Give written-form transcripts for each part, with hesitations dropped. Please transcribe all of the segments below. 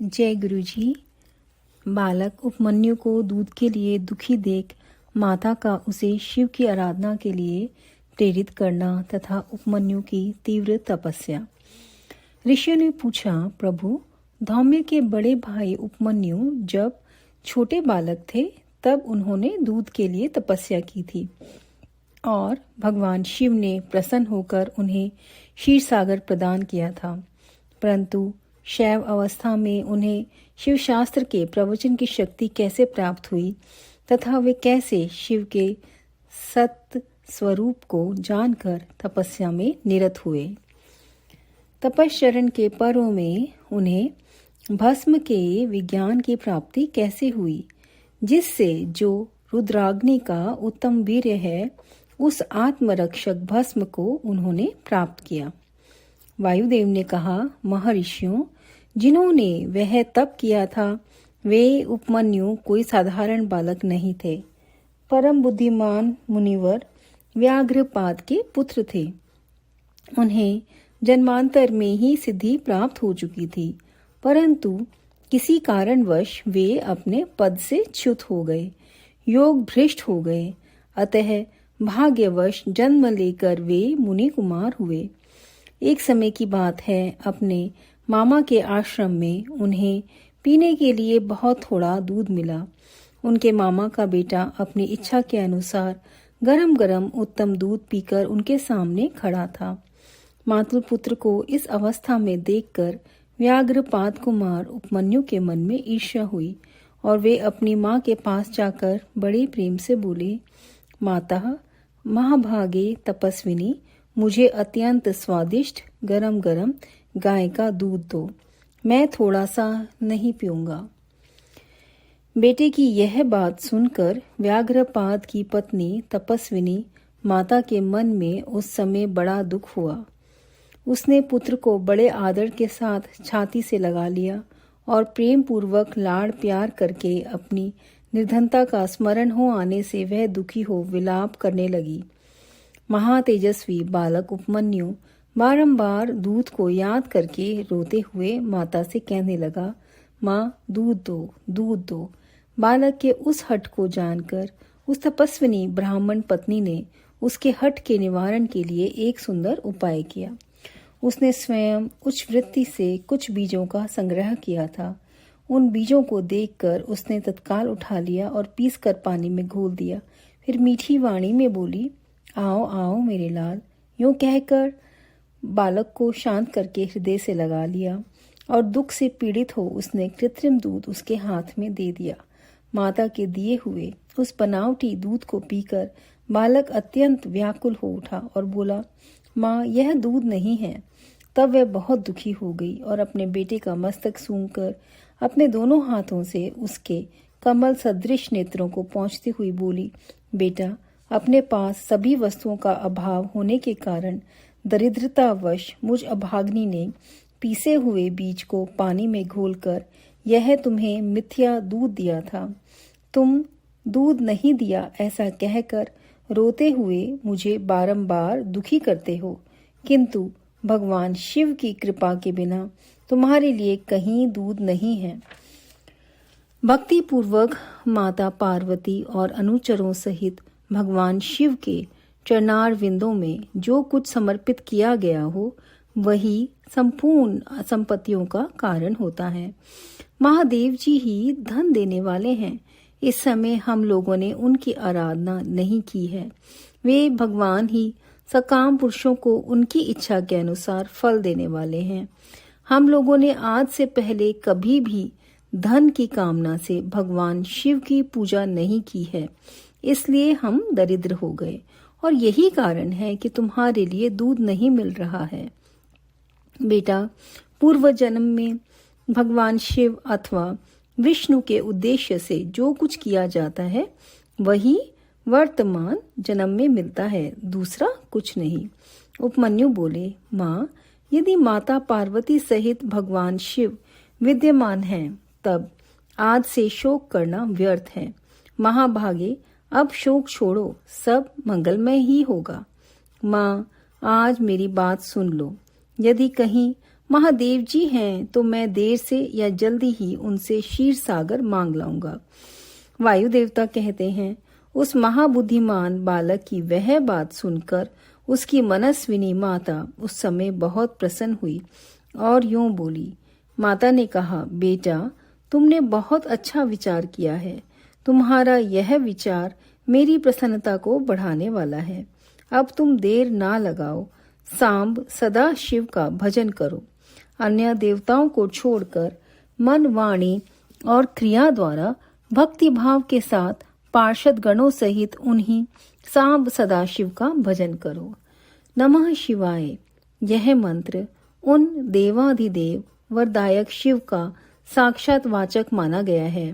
जय गुरुजी। बालक उपमन्यु को दूध के लिए दुखी देख माता का उसे शिव की आराधना के लिए प्रेरित करना तथा उपमन्यु की तीव्र तपस्या। ऋषियों ने पूछा, प्रभु, धौम्य के बड़े भाई उपमन्यु जब छोटे बालक थे तब उन्होंने दूध के लिए तपस्या की थी और भगवान शिव ने प्रसन्न होकर उन्हें क्षीर सागर प्रदान किया था, परंतु शैव अवस्था में उन्हें शिव शास्त्र के प्रवचन की शक्ति कैसे प्राप्त हुई तथा वे कैसे शिव के सत्य स्वरूप को जानकर तपस्या में निरत हुए। तपश्चरण के पर्व में उन्हें भस्म के विज्ञान की प्राप्ति कैसे हुई, जिससे जो रुद्राग्नि का उत्तम वीर्य है उस आत्मरक्षक भस्म को उन्होंने प्राप्त किया। वायुदेव ने कहा, महर्षियों, जिन्होंने वह तप किया था वे उपमन्यु कोई साधारण बालक नहीं थे। परम बुद्धिमान मुनिवर व्याघ्रपाद के पुत्र थे। उन्हें जन्मांतर में ही सिद्धि प्राप्त हो चुकी थी, परंतु किसी कारणवश वे अपने पद से च्युत हो गए, योग भ्रष्ट हो गए। अतः भाग्यवश जन्म लेकर वे मुनि कुमार हुए। एक समय की बात है, अपने मामा के आश्रम में उन्हें पीने के लिए बहुत थोड़ा दूध मिला। उनके मामा का बेटा अपनी इच्छा के अनुसार गरम गरम उत्तम दूध पीकर उनके सामने खड़ा था। मातृपुत्र को इस अवस्था में देखकर व्याघ्रपाद कुमार उपमन्यु के मन में ईर्ष्या हुई और वे अपनी माँ के पास जाकर बड़े प्रेम से बोले, माता, महाभागे तपस्विनी, मुझे अत्यंत स्वादिष्ट गरम गरम गाय का दूध दो, मैं थोड़ा सा नहीं पीऊंगा। बेटे की यह बात सुनकर व्याघ्रपाद की पत्नी तपस्विनी माता के मन में उस समय बड़ा दुख हुआ। उसने पुत्र को बड़े आदर के साथ छाती से लगा लिया और प्रेम पूर्वक लाड़ प्यार करके अपनी निर्धनता का स्मरण हो आने से वह दुखी हो विलाप करने लगी। महातेजस्वी बालक उपमन्यु बारंबार दूध को याद करके रोते हुए माता से कहने लगा, माँ, दूध दो, दूध दो। बालक के उस हठ को जानकर उस तपस्विनी ब्राह्मण पत्नी ने उसके हठ के निवारण के लिए एक सुंदर उपाय किया। उसने स्वयं उच्च वृत्ति से कुछ बीजों का संग्रह किया था। उन बीजों को देखकर उसने तत्काल उठा लिया और पीसकर पानी में घोल दिया। फिर मीठी वाणी में बोली, आओ आओ मेरे लाल। यूं कहकर बालक को शांत करके हृदय से लगा लिया और दुख से पीड़ित हो उसने कृत्रिम दूध उसके हाथ में दे दिया। माता के दिए हुए उस बनावटी दूध को पीकर बालक अत्यंत व्याकुल हो उठा और बोला, माँ, यह दूध नहीं है। तब वह बहुत दुखी हो गई और अपने बेटे का मस्तक सूंघकर अपने दोनों हाथों से उसके कमल सदृश नेत्रों को पोंछती हुई बोली, बेटा, अपने पास सभी वस्तुओं का अभाव होने के कारण दरिद्रतावश मुझ अभाग्नि ने पीसे हुए बीज को पानी में घोलकर यह तुम्हें मिथ्या दूध दिया था। तुम दूध नहीं दिया ऐसा कहकर रोते हुए मुझे बारंबार दुखी करते हो, किंतु भगवान शिव की कृपा के बिना तुम्हारे लिए कहीं दूध नहीं है। भक्ति पूर्वक माता पार्वती और अनुचरों सहित भगवान शिव के चरणार विंदों में जो कुछ समर्पित किया गया हो वही संपूर्ण संपत्तियों का कारण होता है। महादेव जी ही धन देने वाले हैं। इस समय हम लोगों ने उनकी आराधना नहीं की है। वे भगवान ही सकाम पुरुषों को उनकी इच्छा के अनुसार फल देने वाले हैं। हम लोगों ने आज से पहले कभी भी धन की कामना से भगवान शिव की पूजा नहीं की है, इसलिए हम दरिद्र हो गए और यही कारण है कि तुम्हारे लिए दूध नहीं मिल रहा है। बेटा, पूर्व जन्म में भगवान शिव अथवा विष्णु के उद्देश्य से जो कुछ किया जाता है वही वर्तमान जन्म में मिलता है, दूसरा कुछ नहीं। उपमन्यु बोले, माँ, यदि माता पार्वती सहित भगवान शिव विद्यमान हैं, तब आज से शोक करना व्यर्थ है। महाभागे, अब शोक छोड़ो, सब मंगलमय ही होगा। माँ, आज मेरी बात सुन लो। यदि कहीं महादेव जी हैं तो मैं देर से या जल्दी ही उनसे क्षीर सागर मांग लाऊंगा। वायु देवता कहते हैं, उस महाबुद्धिमान बालक की वह बात सुनकर उसकी मनस्विनी माता उस समय बहुत प्रसन्न हुई और यूं बोली। माता ने कहा, बेटा तुमने बहुत अच्छा विचार किया है। तुम्हारा यह विचार मेरी प्रसन्नता को बढ़ाने वाला है। अब तुम देर ना लगाओ, सांब सदा शिव का भजन करो। अन्य देवताओं को छोड़कर मन, वाणी और क्रिया द्वारा भक्ति भाव के साथ पार्षद गणों सहित उन्हीं सांब सदाशिव का भजन करो। नमः शिवाय यह मंत्र उन देवाधिदेव वरदायक शिव का साक्षात वाचक माना गया है।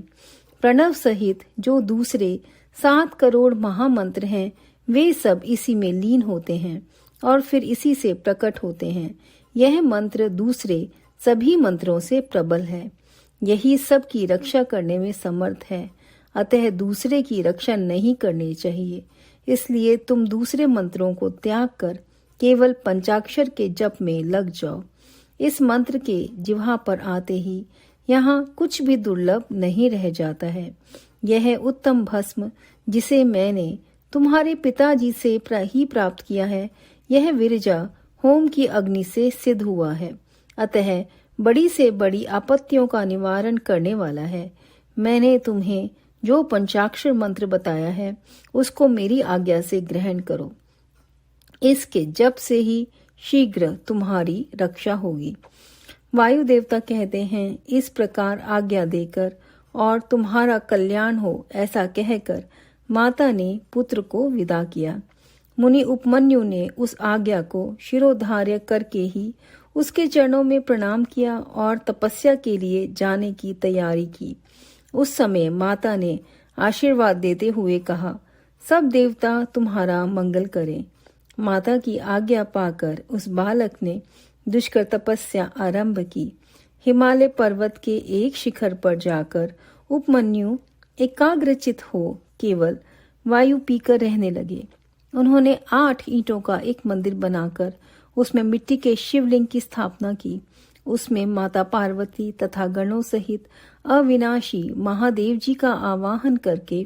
प्रणव सहित जो दूसरे 7 करोड़ महामंत्र हैं वे सब इसी में लीन होते हैं और फिर इसी से प्रकट होते हैं। यह मंत्र दूसरे सभी मंत्रों से प्रबल है। यही सब की रक्षा करने में समर्थ है। अतः दूसरे की रक्षा नहीं करनी चाहिए। इसलिए तुम दूसरे मंत्रों को त्याग कर केवल पंचाक्षर के जप में लग जाओ। इस मंत्र के जिह्वा पर आते ही यहाँ कुछ भी दुर्लभ नहीं रह जाता है। यह उत्तम भस्म जिसे मैंने तुम्हारे पिताजी से ही प्राप्त किया है, यह विरजा होम की अग्नि से सिद्ध हुआ है। अतः बड़ी से बड़ी आपत्तियों का निवारण करने वाला है। मैंने तुम्हें जो पंचाक्षर मंत्र बताया है उसको मेरी आज्ञा से ग्रहण करो। इसके जप से ही शीघ्र तुम्हारी रक्षा होगी। वायु देवता कहते हैं, इस प्रकार आज्ञा देकर और तुम्हारा कल्याण हो ऐसा कहकर माता ने पुत्र को विदा किया। मुनि उपमन्यु ने उस आज्ञा को शिरोधार्य करके ही उसके चरणों में प्रणाम किया और तपस्या के लिए जाने की तैयारी की। उस समय माता ने आशीर्वाद देते हुए कहा, सब देवता तुम्हारा मंगल करें। माता की आज्ञा पाकर उस बालक ने दुष्कर तपस्या आरंभ की। हिमालय पर्वत के एक शिखर पर जाकर उपमन्यु एकाग्रचित हो केवल वायु पीकर रहने लगे। उन्होंने 8 ईंटों का एक मंदिर बनाकर उसमें मिट्टी के शिवलिंग की स्थापना की। उसमें माता पार्वती तथा गणों सहित अविनाशी महादेव जी का आवाहन करके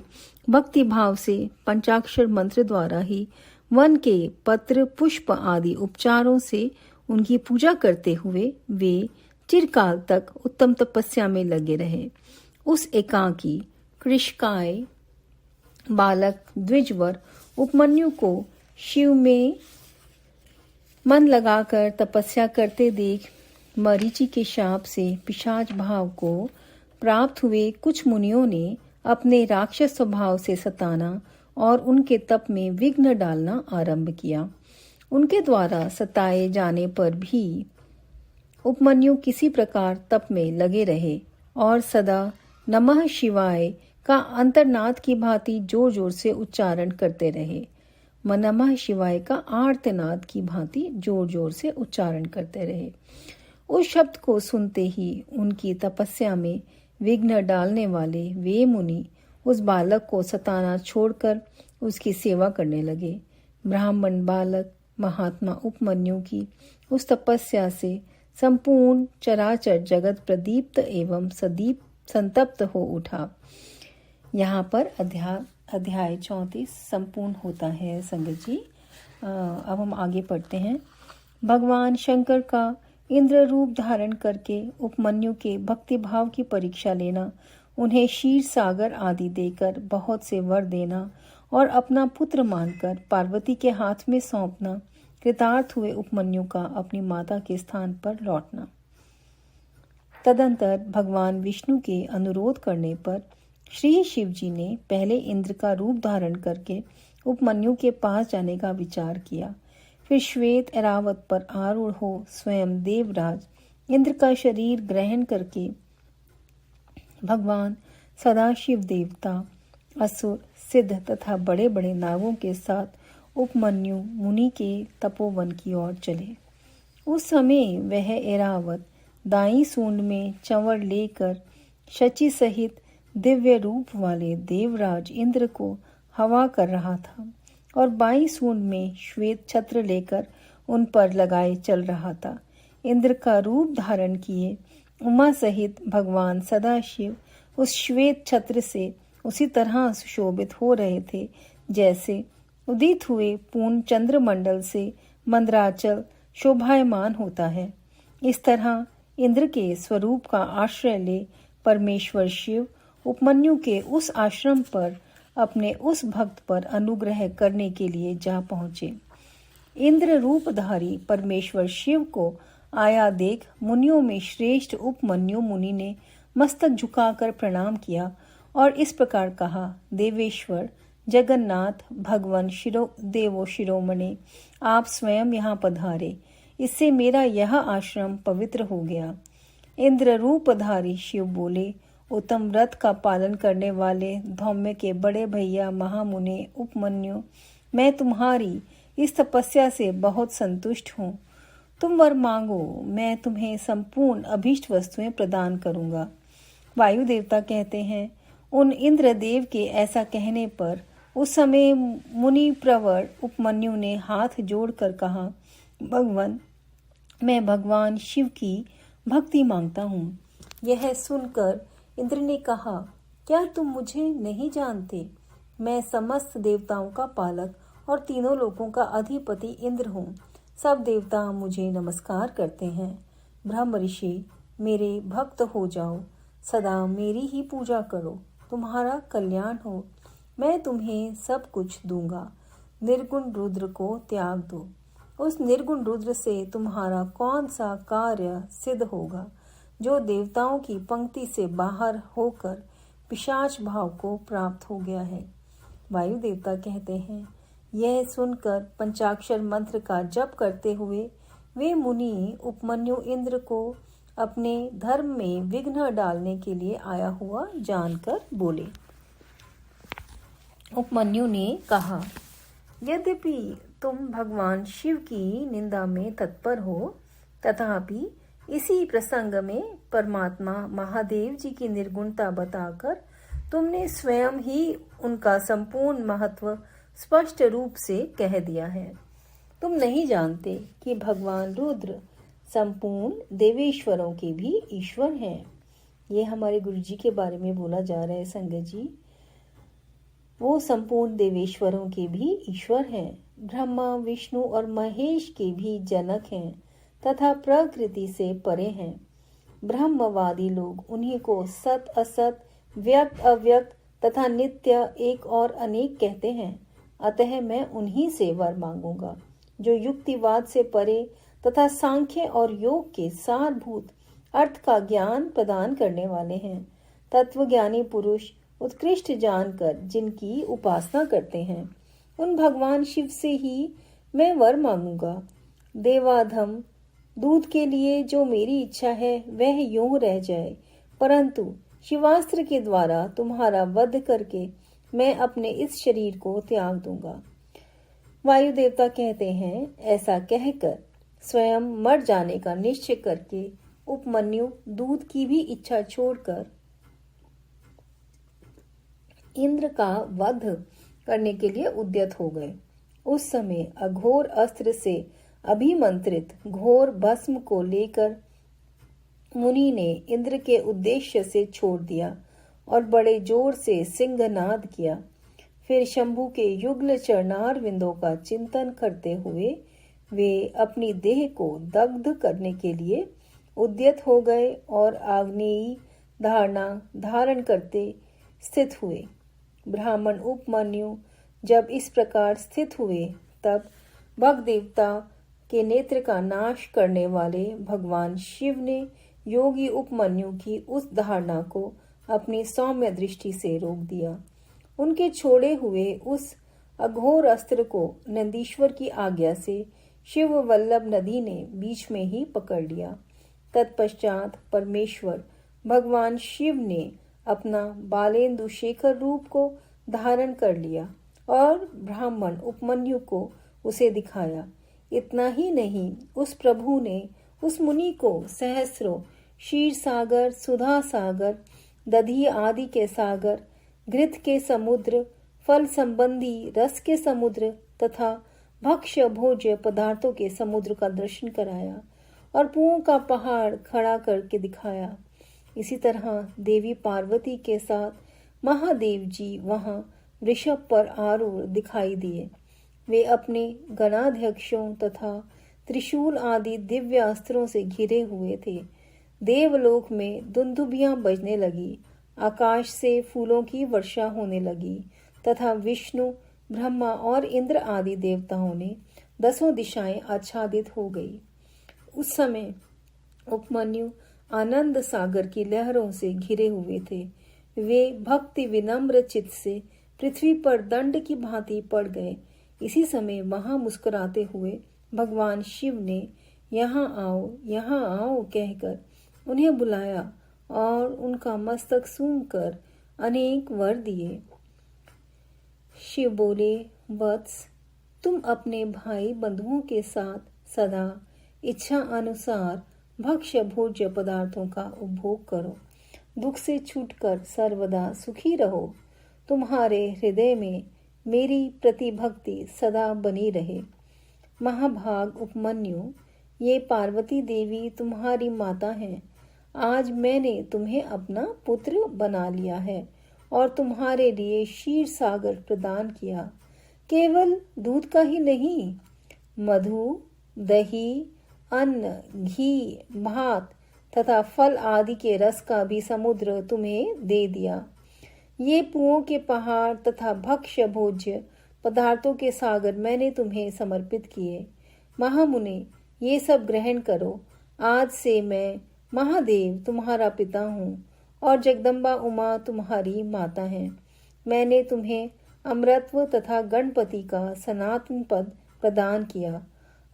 भक्ति भाव से पंचाक्षर मंत्र द्वारा ही वन के पत्र पुष्प आदि उपचारों से उनकी पूजा करते हुए वे चिरकाल तक उत्तम तपस्या में लगे रहे। उस एकाकी कृष्काय बालक द्विजवर उपमन्यु को शिव में मन लगाकर तपस्या करते देख मरीचि के शाप से पिशाच भाव को प्राप्त हुए कुछ मुनियों ने अपने राक्षस स्वभाव से सताना और उनके तप में विघ्न डालना आरंभ किया। उनके द्वारा सताए जाने पर भी उपमन्यु किसी प्रकार तप में लगे रहे और सदा नमः शिवाय का अंतर्नाद की भांति जोर जोर से उच्चारण करते रहे। नमः शिवाय का आर्तनाद की भांति जोर जोर से उच्चारण करते रहे। उस शब्द को सुनते ही उनकी तपस्या में विघ्न डालने वाले वे मुनि उस बालक को सताना छोड़कर उसकी सेवा करने लगे। ब्राह्मण बालक महात्मा उपमन्यु की उस तपस्या से संपूर्ण चराचर जगत प्रदीप्त एवं सदीप संतप्त हो उठा। यहाँ पर अध्याय 34 संपूर्ण होता है संगत जी। अब हम आगे पढ़ते हैं। भगवान शंकर का इंद्र रूप धारण करके उपमन्यु के भक्ति भाव की परीक्षा लेना, उन्हें क्षीर सागर आदि देकर बहुत से वर देना और अपना पुत्र मानकर पार्वती के हाथ में सौंपना, कृतार्थ हुए उपमन्यु का अपनी माता के स्थान पर लौटना। तदंतर भगवान विष्णु के अनुरोध करने पर श्री शिव जी ने पहले इंद्र का रूप धारण करके उपमन्यु के पास जाने का विचार किया। फिर श्वेत ऐरावत पर आरूढ़ हो स्वयं देवराज इंद्र का शरीर ग्रहण करके भगवान सदाशिव देवता, असुर, सिद्ध तथा बड़े बड़े नागों के साथ उपमन्यु मुनि के तपोवन की ओर चले। उस समय वह ऐरावत दाई सूंड में चंवर लेकर शची सहित दिव्य रूप वाले देवराज इंद्र को हवा कर रहा था और बाई सूंड में श्वेत छत्र लेकर उन पर लगाए चल रहा था। इंद्र का रूप धारण किए उमा सहित भगवान सदाशिव उस श्वेत छत्र से उसी तरह सुशोभित हो रहे थे जैसे उदित हुए पूर्ण चंद्रमंडल से मंदराचल शोभायमान होता है। इस तरह इंद्र के स्वरूप का आश्रय ले परमेश्वर शिव उपमन्यु के उस आश्रम पर अपने उस भक्त पर अनुग्रह करने के लिए जा पहुंचे। इंद्र रूपधारी परमेश्वर शिव को आया देख मुनियों में श्रेष्ठ उपमन्यु मुनि ने मस्तक झुकाकर प्रणाम किया और इस प्रकार कहा, देवेश्वर जगन्नाथ भगवान देवो शिरोमणि, आप स्वयं यहाँ पधारे, इससे मेरा यह आश्रम पवित्र हो गया। इंद्र रूपधारी शिव बोले, उत्तम व्रत का पालन करने वाले धौम्य के बड़े भैया महामुने उपमन्यु, मैं तुम्हारी इस तपस्या से बहुत संतुष्ट हूँ। तुम वर मांगो, मैं तुम्हें संपूर्ण अभीष्ट वस्तुएं प्रदान करूंगा। वायु देवता कहते हैं, उन इंद्रदेव के ऐसा कहने पर उस समय मुनि प्रवर उपमन्यु ने हाथ जोड़कर कहा, भगवान, मैं भगवान शिव की भक्ति मांगता हूँ। यह सुनकर इंद्र ने कहा, क्या तुम मुझे नहीं जानते? मैं समस्त देवताओं का पालक और तीनों लोकों का अधिपति इंद्र हूँ। सब देवता मुझे नमस्कार करते हैं। ब्रह्म ऋषि, मेरे भक्त हो जाओ, सदा मेरी ही पूजा करो, तुम्हारा कल्याण हो। मैं तुम्हें सब कुछ दूंगा। निर्गुण रुद्र को त्याग दो। उस निर्गुण रुद्र से तुम्हारा कौन सा कार्य सिद्ध होगा जो देवताओं की पंक्ति से बाहर होकर पिशाच भाव को प्राप्त हो गया है। वायु देवता कहते हैं, यह सुनकर पंचाक्षर मंत्र का जप करते हुए वे मुनि उपमन्यु इंद्र को अपने धर्म में विघ्न डालने के लिए आया हुआ जानकर बोले। उपमन्यु ने कहा, यद्यपि तुम भगवान शिव की निंदा में तत्पर हो, तथापि इसी प्रसंग में परमात्मा महादेव जी की निर्गुणता बताकर तुमने स्वयं ही उनका संपूर्ण महत्व स्पष्ट रूप से कह दिया है। तुम नहीं जानते कि भगवान रुद्र संपूर्ण देवेश्वरों के भी ईश्वर हैं। ये हमारे गुरु जी के बारे में बोला जा रहा है संगत जी। वो संपूर्ण देवेश्वरों के भी ईश्वर हैं, ब्रह्मा विष्णु और महेश के भी जनक हैं तथा प्रकृति से परे हैं। ब्रह्मवादी लोग उन्हीं को सत असत, व्यक्त अव्यक्त तथा नित्य एक और अनेक कहते हैं। अतः मैं उन्हीं से वर मांगूंगा जो युक्तिवाद से परे तथा सांख्य और योग के सारभूत अर्थ का ज्ञान प्रदान करने वाले हैं। तत्वज्ञानी पुरुष उत्कृष्ट जानकर जिनकी उपासना करते हैं, उन भगवान शिव से ही मैं वर मांगूंगा। देवाधम दूध के लिए जो मेरी इच्छा है वह यूं रह जाए, परंतु शिवास्त्र के द्वारा तुम्हारा वध करके मैं अपने इस शरीर को त्याग दूंगा। वायु देवता कहते हैं, ऐसा कहकर स्वयं मर जाने का निश्चय करके उपमन्यु दूध की भी इच्छा छोड़कर इंद्र का वध करने के लिए उद्यत हो गए। उस समय अघोर अस्त्र से अभिमंत्रित घोर भस्म को लेकर मुनि ने इंद्र के उद्देश्य से छोड़ दिया और बड़े जोर से सिंहनाद किया। फिर शंभु के युगल चरणार विंदों का चिंतन करते हुए वे अपनी देह को दग्ध करने के लिए उद्यत हो गए और आग्नेयी धारणा धारण करते स्थित हुए। ब्राह्मण उपमन्यु जब इस प्रकार स्थित हुए, तब भग देवता के नेत्र का नाश करने वाले भगवान शिव ने योगी उपमन्यु की उस धारणा को अपनी सौम्य दृष्टि से रोक दिया। उनके छोड़े हुए उस अघोर अस्त्र को नंदीश्वर की आज्ञा से शिव वल्लभ नदी ने बीच में ही पकड़ लिया। तत्पश्चात परमेश्वर भगवान शिव ने अपना बालेंदु शेखर रूप को धारण कर लिया और ब्राह्मण उपमन्यु को उसे दिखाया। इतना ही नहीं, उस प्रभु ने उस मुनि को सहस्रों क्षीर सागर, सुधा सागर, दधी आदि के सागर, घृत के समुद्र, फल संबंधी रस के समुद्र तथा भक्ष्य भोज्य पदार्थों के समुद्र का दर्शन कराया और पुओं का पहाड़ खड़ा करके दिखाया। इसी तरह देवी पार्वती के साथ महादेव जी वहां वृषभ पर आरूढ़ दिखाई दिए। वे अपने गणाध्यक्षों तथा त्रिशूल आदि दिव्य अस्त्रों से घिरे हुए थे। देवलोक में दुंदुभियां बजने लगी, आकाश से फूलों की वर्षा होने लगी तथा विष्णु, ब्रह्मा और इंद्र आदि देवताओं ने 10 दिशाएं आच्छादित हो गई। उस समय उपमन्यु आनंद सागर की लहरों से घिरे हुए थे। वे भक्ति विनम्र चित्त से पृथ्वी पर दंड की भांति पड़ गए। इसी समय वहां मुस्कुराते हुए भगवान शिव ने यहाँ आओ कहकर उन्हें बुलाया और उनका मस्तक सूंघकर अनेक वर दिए। शिव बोले, वत्स, तुम अपने भाई बंधुओं के साथ सदा इच्छा अनुसार भक्ष्य भोज्य पदार्थों का उपभोग करो। दुख से छूटकर सर्वदा सुखी रहो। तुम्हारे हृदय में मेरी प्रतिभक्ति सदा बनी रहे। महाभाग उपमन्यु, ये पार्वती देवी तुम्हारी माता हैं। आज मैंने तुम्हें अपना पुत्र बना लिया है और तुम्हारे लिए क्षीर सागर प्रदान किया। केवल दूध का ही नहीं, मधु, दही, अन्न, घी, भात तथा फल आदि के रस का भी समुद्र तुम्हें दे दिया। ये पुओं के पहाड़ तथा भक्ष्य भोज्य पदार्थों के सागर मैंने तुम्हें समर्पित किए। महामुने, ये सब ग्रहण करो। आज से मैं महादेव तुम्हारा पिता हूँ और जगदम्बा उमा तुम्हारी माता है। मैंने तुम्हें अमरत्व तथा गणपति का सनातन पद प्रदान किया।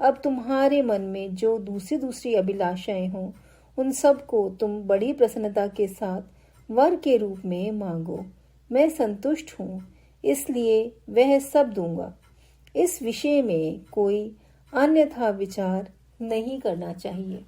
अब तुम्हारे मन में जो दूसरी अभिलाषाएं हों, उन सब को तुम बड़ी प्रसन्नता के साथ वर के रूप में मांगो। मैं संतुष्ट हूँ, इसलिए वह सब दूंगा। इस विषय में कोई अन्यथा विचार नहीं करना चाहिए।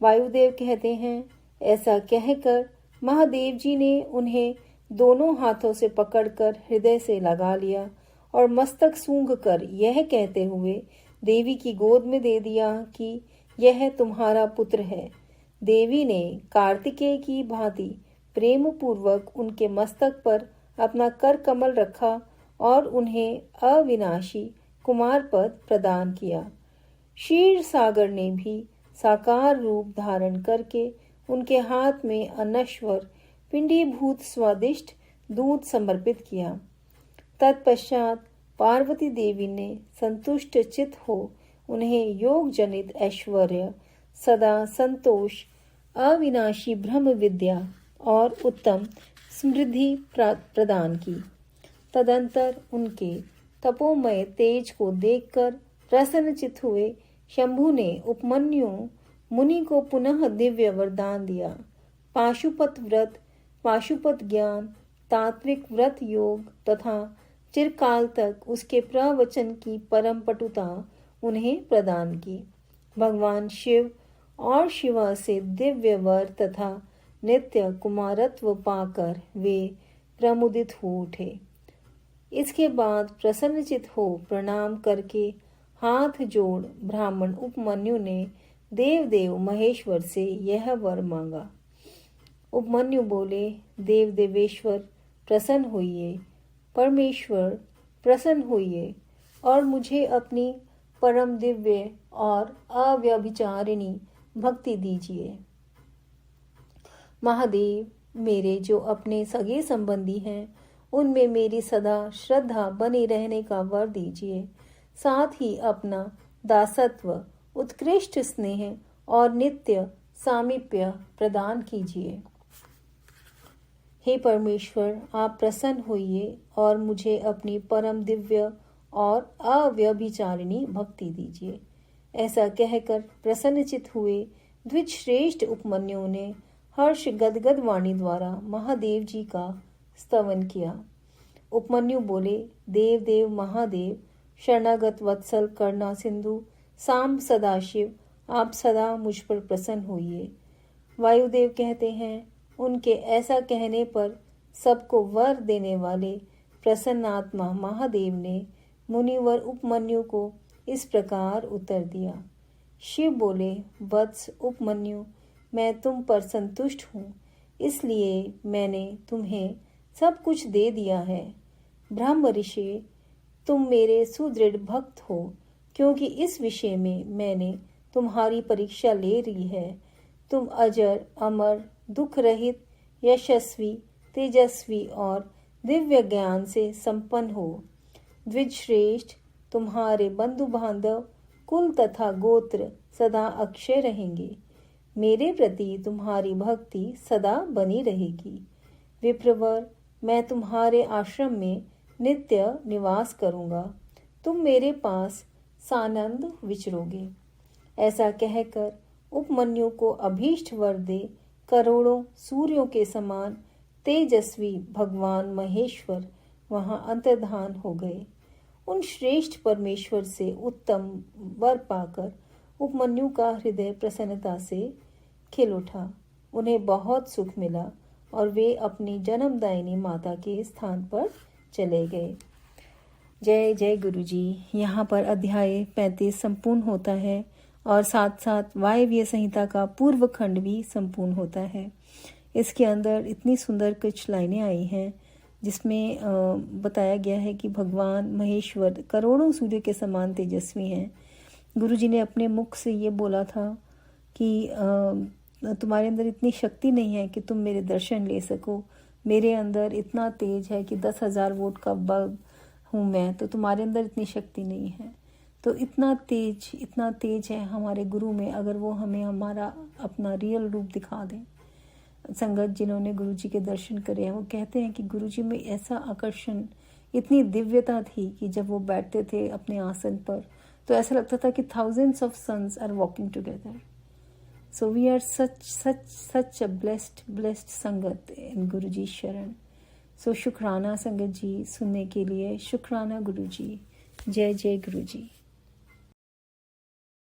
वायुदेव कहते हैं, ऐसा कहकर महादेव जी ने उन्हें दोनों हाथों से पकड़कर हृदय से लगा लिया और मस्तक सूंघकर यह कहते हुए देवी की गोद में दे दिया कि यह तुम्हारा पुत्र है। देवी ने कार्तिकेय की भांति प्रेम पूर्वक उनके मस्तक पर अपना कर कमल रखा और उन्हें अविनाशी कुमार पद प्रदान किया। क्षीर सागर ने भी साकार रूप धारण करके उनके हाथ में अनश्वर पिंडीभूत स्वादिष्ट दूध समर्पित किया। तत्पश्चात पार्वती देवी ने संतुष्ट चित हो उन्हें योग जनित ऐश्वर्य, सदा संतोष, अविनाशी ब्रह्म विद्या और उत्तम समृद्धि प्रदान की। तदंतर उनके तपोमय तेज को देखकर प्रसन्नचित हुए शंभु ने उपमन्यु मुनि को पुनः दिव्य वरदान दिया। पाशुपत व्रत, पाशुपत ज्ञान, तात्विक व्रत योग तथा चिरकाल तक उसके प्रवचन की परम पटुता उन्हें प्रदान की। भगवान शिव और शिवा से दिव्य वर तथा नित्य कुमारत्व पाकर वे प्रमुदित हो उठे। इसके बाद प्रसन्नचित हो प्रणाम करके हाथ जोड़ ब्राह्मण उपमन्यु ने देवदेव महेश्वर से यह वर मांगा। उपमन्यु बोले, देव देवेश्वर प्रसन्न होइए, परमेश्वर प्रसन्न होइए और मुझे अपनी परम दिव्य और अव्यभिचारिणी भक्ति दीजिए। महादेव, मेरे जो अपने सगे संबंधी हैं उनमें मेरी सदा श्रद्धा बनी रहने का वर दीजिए। साथ ही अपना दासत्व, उत्कृष्ट स्नेह और नित्य सामीप्य प्रदान कीजिए। हे परमेश्वर, आप प्रसन्न होइए और मुझे अपनी परम दिव्य और अव्यभिचारिणी भक्ति दीजिए। ऐसा कहकर प्रसन्नचित हुए द्विज श्रेष्ठ उपमन्यु ने हर्ष गदगद वाणी द्वारा महादेव जी का स्तवन किया। उपमन्यु बोले, देव देव महादेव, शरणागत वत्सल करुणा सिंधु सांब सदाशिव, आप सदा मुझ पर प्रसन्न होइए। वायुदेव कहते हैं, उनके ऐसा कहने पर सबको वर देने वाले प्रसन्नात्मा महादेव ने मुनिवर उपमन्यु को इस प्रकार उत्तर दिया। शिव बोले, वत्स उपमन्यु, मैं तुम पर संतुष्ट हूँ, इसलिए मैंने तुम्हें सब कुछ दे दिया है। ब्रह्म ऋषि, तुम मेरे सुदृढ़ भक्त हो, क्योंकि इस विषय में मैंने तुम्हारी परीक्षा ले ली है। तुम अजर, अमर, दुख रहित, यशस्वी, तेजस्वी और दिव्य ज्ञान से संपन्न हो। द्विजश्रेष्ठ, तुम्हारे बंधु बांधव, कुल तथा गोत्र सदा अक्षय रहेंगे। मेरे प्रति तुम्हारी भक्ति सदा बनी रहेगी। विप्रवर, मैं तुम्हारे आश्रम में नित्य निवास करूंगा। तुम मेरे पास सानंद विचरोगे। ऐसा कहकर उपमन्यु को अभीष्ट वर दे करोड़ों सूर्यों के समान तेजस्वी भगवान महेश्वर वहां अंतर्धान हो गए। उन श्रेष्ठ परमेश्वर से उत्तम वर पाकर उपमन्यु का हृदय प्रसन्नता से खिल उठा। उन्हें बहुत सुख मिला और वे अपनी जन्मदायिनी माता के स्थान पर चले गए। जय जय गुरु जी। यहाँ पर अध्याय 35 संपूर्ण होता है और साथ साथ वायव्य संहिता का पूर्व खंड भी संपूर्ण होता है। इसके अंदर इतनी सुंदर कुछ लाइनें आई हैं जिसमें बताया गया है कि भगवान महेश्वर करोड़ों सूर्य के समान तेजस्वी हैं। गुरुजी ने अपने मुख से ये बोला था कि तुम्हारे अंदर इतनी शक्ति नहीं है कि तुम मेरे दर्शन ले सको। मेरे अंदर इतना तेज है कि 10,000 वोल्ट का बल्ब हूँ मैं, तो तुम्हारे अंदर इतनी शक्ति नहीं है। तो इतना तेज है हमारे गुरु में, अगर वो हमें हमारा अपना रियल रूप दिखा दें। संगत जिन्होंने गुरुजी के दर्शन करे हैं वो कहते हैं कि गुरुजी में ऐसा आकर्षण, इतनी दिव्यता थी कि जब वो बैठते थे अपने आसन पर तो ऐसा लगता था कि thousands of suns are walking together. So we are such a blessed संगत in गुरुजी शरण। So शुक्राना संगत जी, सुनने के लिए शुक्राना गुरुजी। जय जय गुरुजी।